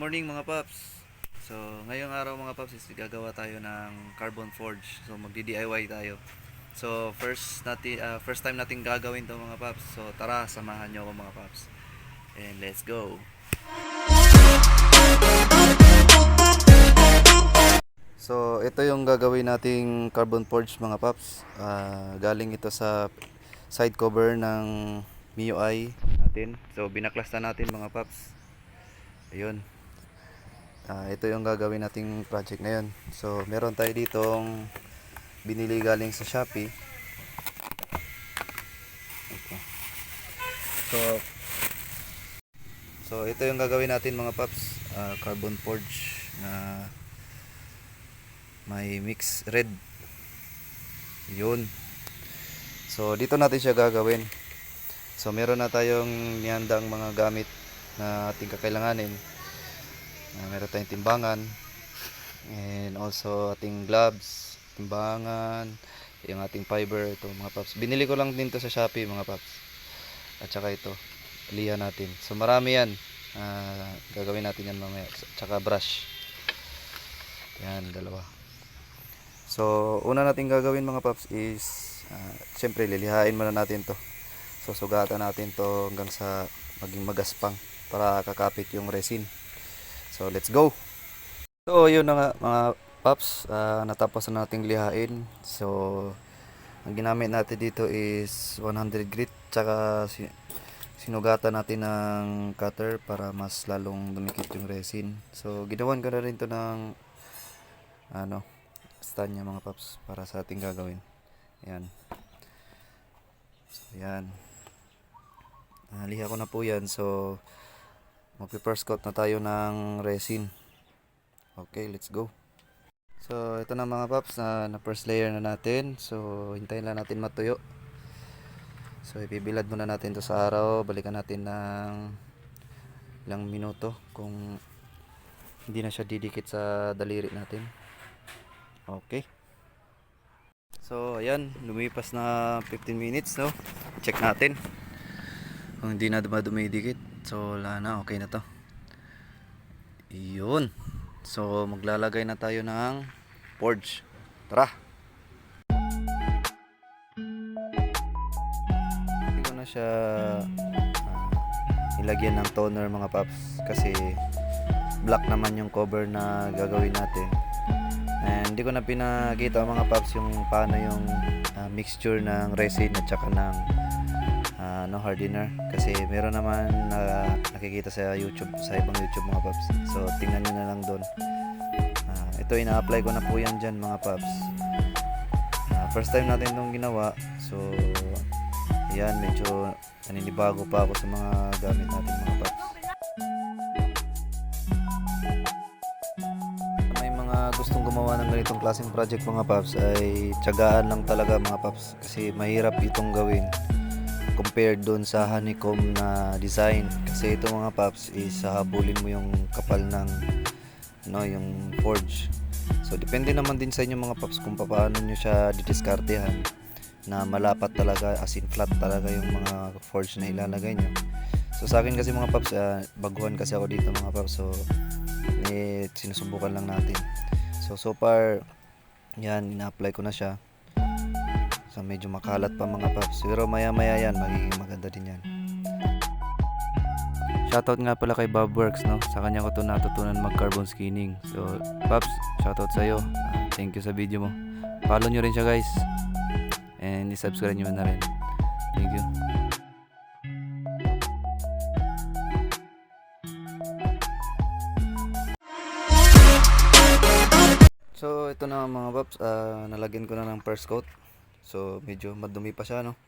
morning mga paps. So, ngayong araw mga paps is gagawa tayo ng carbon forge. So, magdi-DIY tayo. So, first time natin gagawin 'to mga paps. So, tara, samahan niyo ako mga paps. And let's go. So, ito yung gagawin nating carbon forge mga paps. Galing ito sa side cover ng MIUI natin. So, binaklas na natin mga paps. Ayun. Ito yung gagawin nating project ngayon. So, meron tayo ditong binili galing sa Shopee. Okay. So, ito yung gagawin natin mga paps. Carbon forge na may mix red. Yun. So, dito natin siya gagawin. So, meron na tayong nihandang mga gamit na ating kakailanganin. Meron tayong timbangan and also ating gloves, timbangan, yung ating fiber, ito mga paps. Binili ko lang din to sa Shopee mga paps. At saka ito, liha natin. So marami yan. Gagawin natin yan mamaya. Tsaka brush. Yan, dalawa. So una natin gagawin mga paps is syempre lilihain muna natin to. So sugatan natin to hanggang sa maging magaspang para kakapit yung resin. So let's go. So yun na nga mga paps, natapos na nating lihain. So ang ginamit natin dito is 100 grit tsaka sinugatan natin ng cutter para mas lalong dumikit yung resin. So ginawan ko na rin to ng stand niya mga paps para sa ating gagawin. Ayan. So ayan. Liha ko na po yan. So mag-first coat na tayo ng resin. Okay, let's go. So ito na mga paps, na first layer na natin. So hintayin lang natin matuyo. So ipibilad muna natin to sa araw. Balikan natin ng ilang minuto kung hindi na siya didikit sa daliri natin. Okay. So ayan, lumipas na 15 minutes, no? Check natin kung hindi na dumidikit. So wala na, okay na to. Iyon. So maglalagay na tayo ng forge. Tara. Hindi ko na siya ilagyan ng toner mga paps kasi black naman yung cover na gagawin natin. And hindi ko na pinakita mga paps yung paano yung mixture ng resin at saka ng hardener kasi meron naman nakikita sa YouTube, sa ibang YouTube mga paps. So tingnan nyo na lang doon. Ito ina-apply ko na po yan dyan mga paps. First time natin itong ginawa. So yan, medyo naninibago pa ako sa mga gamit natin mga paps. May mga gustong gumawa ng ganitong klaseng project mga paps ay tiyagaan lang talaga mga paps kasi mahirap itong gawin compared doon sa honeycomb na design. Kasi ito mga paps is hahabulin mo yung kapal ng yung forge. So depende naman din sa inyo mga paps kung paano nyo siya didiskartehan na malapat talaga, as in flat talaga yung mga forge na ilalagay nyo. So sa akin kasi mga paps, baguhan kasi ako dito mga paps. So sinusubukan lang natin. So far yan, ina-apply ko na siya. So medyo makalat pa mga paps, pero maya maya yan magiging maganda din yan. Shoutout nga pala kay Bob Works, no? Sa kanya ko to natutunan mag carbon skinning. So paps, shoutout sa'yo. Thank you sa video mo. Follow nyo rin siya guys. And i-subscribe nyo na rin. Thank you. So ito na mga paps, nalagyan ko na ng first coat. So medyo madumi pa siya, no?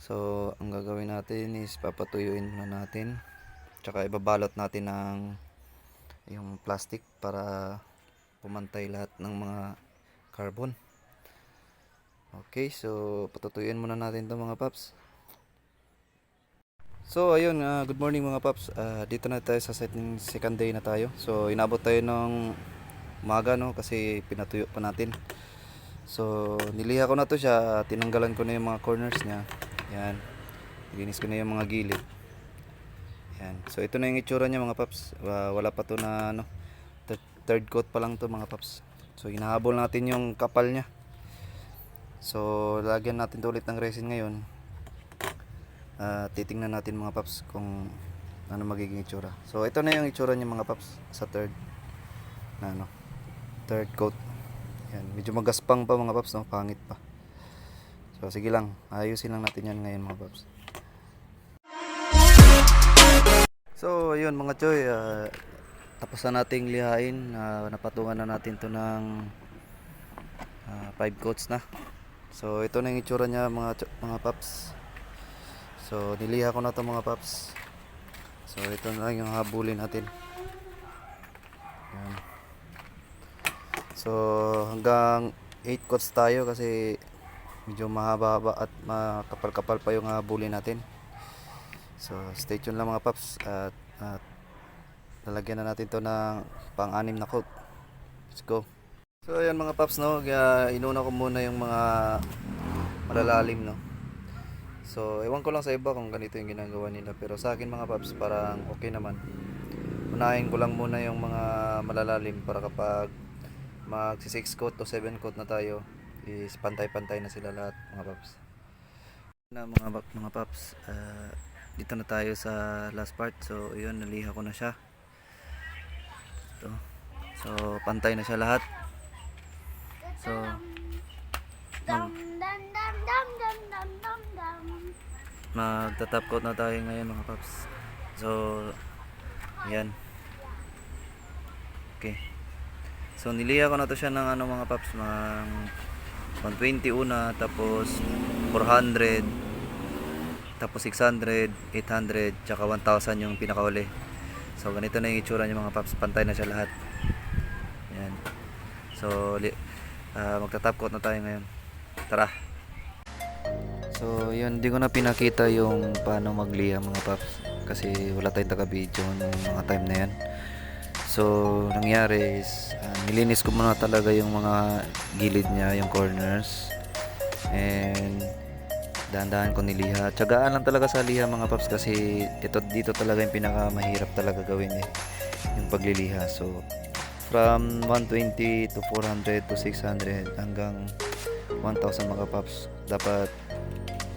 So ang gagawin natin is papatuyuin muna natin. Tsaka ibabalot natin ng yung plastic para pumantay lahat ng mga carbon. Okay, so patutuyuin muna natin 'to mga paps. So ayun, good morning mga paps. Dito na tayo sa second day na tayo. So inabot tayo ng umaga, no? Kasi pinatuyo pa natin. So niliha ko na to siya, tinanggalan ko na yung mga corners niya. Yan, linis ko na yung mga gilid. Yan. So ito na yung itsura niya mga paps. Wala pa to na ano, third coat pa lang to mga paps. So hinahabol natin yung kapal niya. So lagyan natin to ulit ng resin ngayon. Titingnan natin mga paps kung ano magiging itsura. So ito na yung itsura niya mga paps sa third coat. Yan, medyo magaspang pa mga paps, no? Pangit pa. So sige lang, ayusin lang natin yan ngayon mga paps. So ayun mga choy, tapos na nating lihain. Napatungan na natin to ng 5 coats na. So ito na yung itsura niya mga paps. So niliha ko na to mga paps. So ito na lang yung habulin natin. Yan. So hanggang 8 coats tayo kasi medyo mahaba-haba at makapal-kapal pa yung habulin natin. So stay tuned lang mga paps, at lalagyan na natin to ng pang-anim na coat. Let's go. So ayan mga paps, no, inuna ko muna yung mga malalalim, no. So ewan ko lang sa iba kung ganito yung ginagawa nila, pero sa akin mga paps parang okay naman. Unahin ko lang muna yung mga malalalim para kapag mag 6 coat o 7 coat na tayo is pantay-pantay na sila lahat mga paps. Na mga paps, dito na tayo sa last part. So yun, naliha ko na siya. Ito. So pantay na siya lahat. So magta-top coat na tayo ngayon mga paps. So yan. Okay. So niliha ko na to siya ng ano mga paps, ng 120 una, tapos 400, tapos 600, 800, tsaka 1,000 yung pinakauli. So ganito na yung itsura niya mga paps, pantay na siya lahat. Yan. So magta-top coat na tayo ngayon. Tara. So yun, hindi ko na pinakita yung paano magliha mga paps kasi wala tayong taga-video nung mga time na yan. So nangyari is nilinis ko muna talaga yung mga gilid niya, yung corners, and dahan-dahan ko niliha. Tiyagaan lang talaga sa liha mga paps kasi dito talaga yung pinakamahirap talaga gawin yung pagliliha. So from 120 to 400 to 600 hanggang 1,000 mga paps, dapat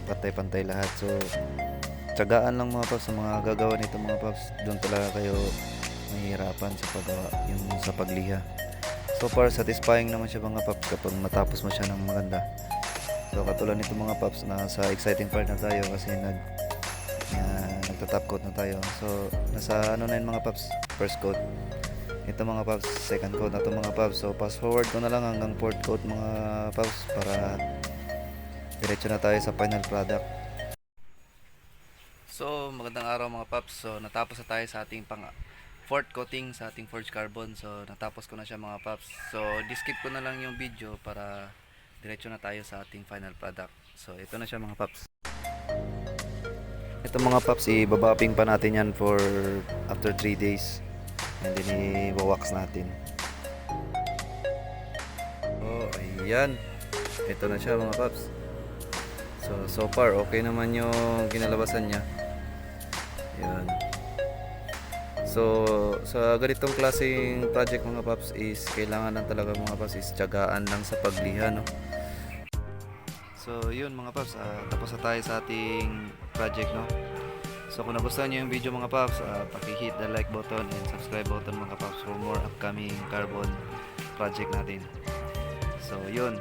pantay-pantay lahat. So tiyagaan lang mga paps sa mga gagawa nito mga paps. Doon talaga kayo mahihirapan sa paggawa, yung sa pagliha. So far satisfying naman siya mga paps kapag matapos mo siya ng maganda. So katulad nito mga paps, nasa exciting part na tayo kasi nagta-top coat na tayo. So nasa ano na yun mga paps, first coat. Ito mga paps, second coat na ito mga paps. So fast forward ko na lang hanggang fourth coat mga paps para diretso na tayo sa final product. So magandang araw mga paps. So natapos na tayo sa ating fourth coating sa ating forged carbon. So natapos ko na siya mga paps. So di-skip ko na lang yung video para diretso na tayo sa ating final product. So ito na siya mga paps. Ito mga paps, ibabapping pa natin yan for after 3 days. And then i-wax natin. Oh, ayan. Ito na siya mga paps. So far okay naman yung kinalabasan niya. Ayan. So sa ganitong klaseng project mga paps is kailangan lang talaga mga paps is tiyagaan lang sa pagliha, no. So yun mga paps, tapos na tayo sa ating project, no. So kung nagustuhan nyo yung video mga paps, paki-hit the like button and subscribe button mga paps for more upcoming carbon project natin. So yun.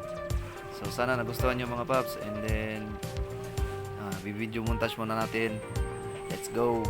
So sana nagustuhan nyo mga paps, and then video montage muna natin. Let's go.